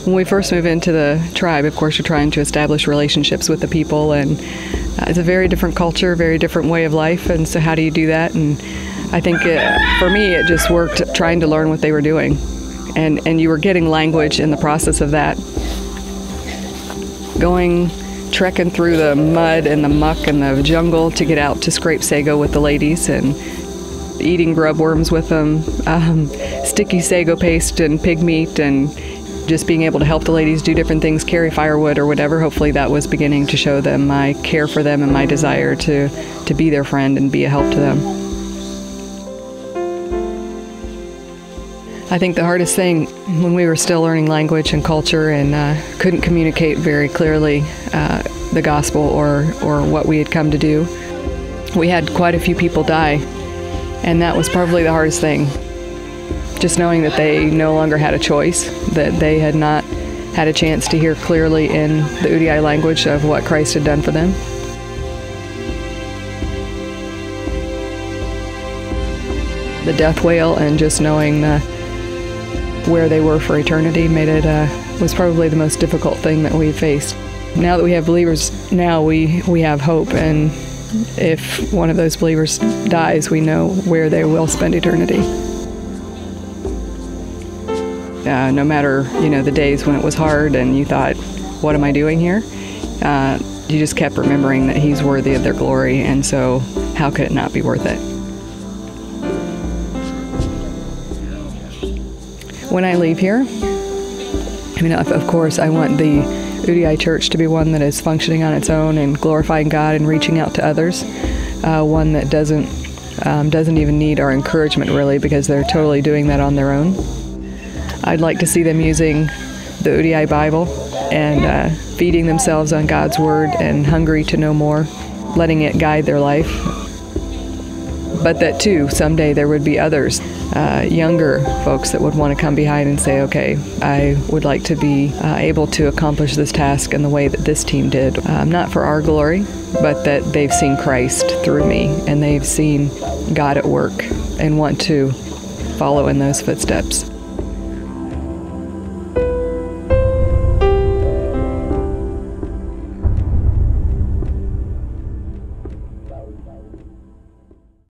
When we first move into the tribe, of course, you're trying to establish relationships with the people, and it's a very different culture, very different way of life, and so how do you do that? And I think for me, it just worked trying to learn what they were doing, and you were getting language in the process of that. Trekking through the mud and the muck and the jungle to get out to scrape sago with the ladies, and eating grub worms with them, sticky sago paste and pig meat, and just being able to help the ladies do different things, carry firewood or whatever. Hopefully that was beginning to show them my care for them and my desire to be their friend and be a help to them. I think the hardest thing when we were still learning language and culture and couldn't communicate very clearly the gospel or what we had come to do, we had quite a few people die, and that was probably the hardest thing. Just knowing that they no longer had a choice, that they had not had a chance to hear clearly in the uriay language of what Christ had done for them. The death wail and just knowing where they were for eternity was probably the most difficult thing that we faced. Now that we have believers, now we have hope, and if one of those believers dies, we know where they will spend eternity. No matter, the days when it was hard and you thought, what am I doing here? You just kept remembering that He's worthy of their glory, and so how could it not be worth it? When I leave here, of course, I want the uriay church to be one that is functioning on its own and glorifying God and reaching out to others. One that doesn't even need our encouragement, really, because they're totally doing that on their own. I'd like to see them using the uriay Bible and feeding themselves on God's Word and hungry to know more, letting it guide their life. But that, too, someday there would be others, younger folks that would want to come behind and say, okay, I would like to be able to accomplish this task in the way that this team did. Not for our glory, but that they've seen Christ through me, and they've seen God at work and want to follow in those footsteps.